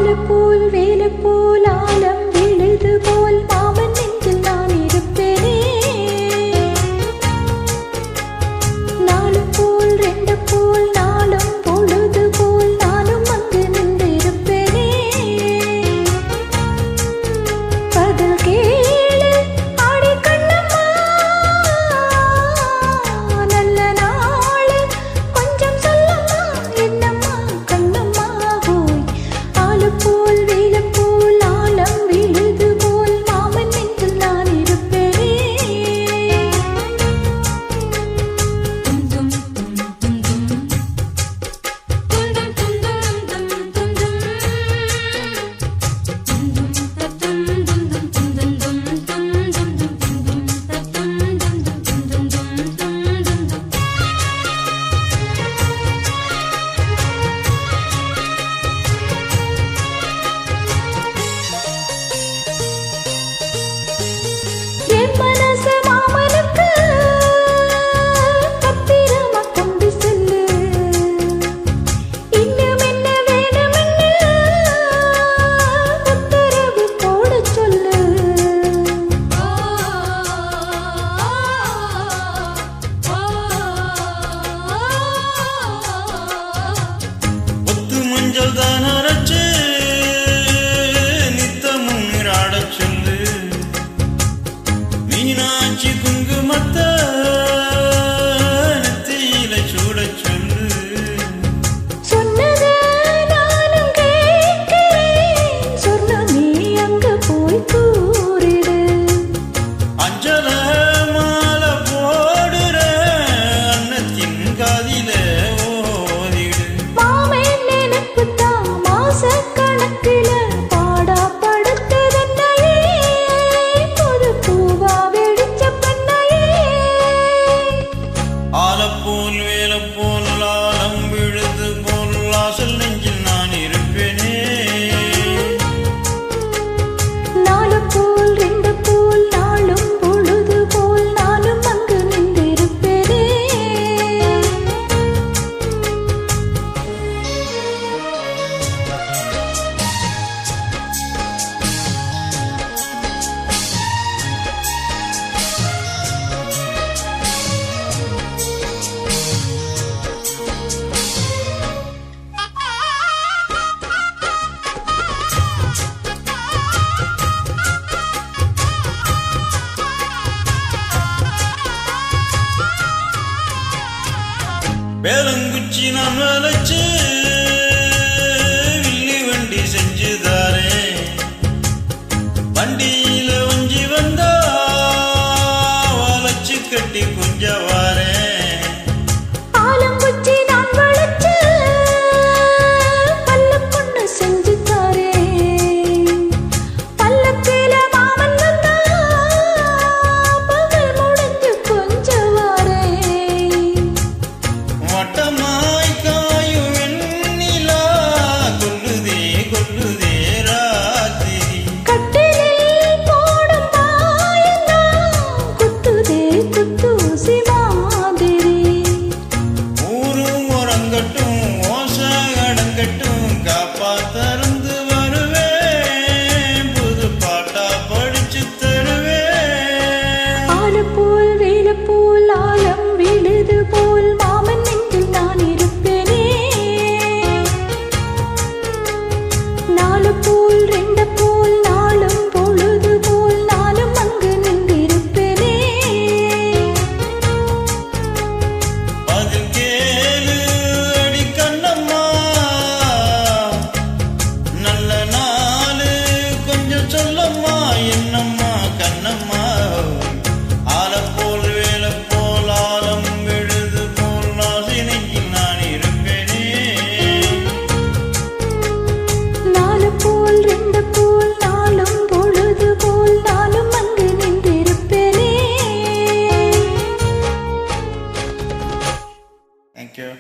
ஆலப்போல் வேலப்போல் ஆலம் விழுது போல் மாமன் நெஞ்சில் நான் இருப்பேனே. நாலு போல் ரெண்டு போல் நாளும் பொழுது போல் நானும் அங்கு நின்று இருப்பேனே. பதில் கேளு ஆடி கண்ணம்மா, நல்ல நாள் கொஞ்சம் சொல்லம்மா என்னம்மா கண்ணம்மா ஹோய். ஆலப்போல் வேலப்போல் ஆலம் விழுது போல் மாமன் நெஞ்சில் நான் இருப்பேனே. என் மனசு மாமனுக்கு பத்திரமா கொண்டு செல்லு. இன்னும் என்ன வேணும்னு உத்தரவு போட சொல்லு. ஒத்து மஞ்சள் தான் அரைச்சு நித்தமும் நீராடச் சொல்லு. மீனாட்சி குங்குமத்தை நெத்தியில சூடச் சொல்லு. சொன்னதை நானும் கேட்கிறேன், சொர்ணமே அங்க போய் கூறிடு. அஞ்சல மாலை போடுற அன்னத்தின் காதில ஓதிடு. மாமன் நினைப்புத்தான் மாசக்கணக்கில பாடா படுத்ததென்னையே, புது பூவா வெடிச்ச பெண்ணையே. ஆலப்போல் வேலப்போல் ஆலம் விழுது போல் ஆசல் நெஞ்சில் நான் இருப்பேனே. நாலு போல் ரெண்டு போல் நாளும் பொழுது போல் நானும் அங்கு நின்றிருப்பேனே. வேலங்குச்சி நான் வளைச்சு வில்லி வண்டி செஞ்சுதாரே. வண்டியில வஞ்சி வந்தா வளைச்சு கட்டி குஞ்சவாரே. ஆலங்குச்சி நான் வளைச்சு பல்லக்கு செஞ்சு தாரேன். பல்லக்கில மாமன் வந்தா பகல் முடிஞ்சு கொஞ்சம் வாரேன். வட்டமாய் காயும் வெண்ணிலா கொல்லுதே கொல்லுதே ராத்திரி. கட்டிலில் போடும் பாயெல்லாம் குத்துதே குத்தூசி மாதிரி. ஊரும் உறங்கட்டும் ஓசை அடங்கட்டும் காப்பாத்தருந்து வருவேன். புது பாட்டா படிச்சு தருவேன். ஆலப்போல் வேலப்போல் ஆலம் விழுது போல் மாமன் நெஞ்சில் நான் இருப்பேனே. நாலு போல் ரெண்டு போல் நாளும் பொழுது போல் நானும் அங்கு நின்றிருப்பேனே. பதில் கேளு அடி கண்ணம்மா, நல்ல நாளு கொஞ்சம் சொல்லம்மா என்னம்மா கண்ணம்மா. ஆலப்போல் வேலப்போல் ஆலம் விழுது போல் ஆசை நெஞ்சில் நான் இருப்பேனே. நாலு போல் ரெண்டு போல் நாளும் பொழுது போல் நானும் அங்கு நின்றிருப்பேனே. Thank you.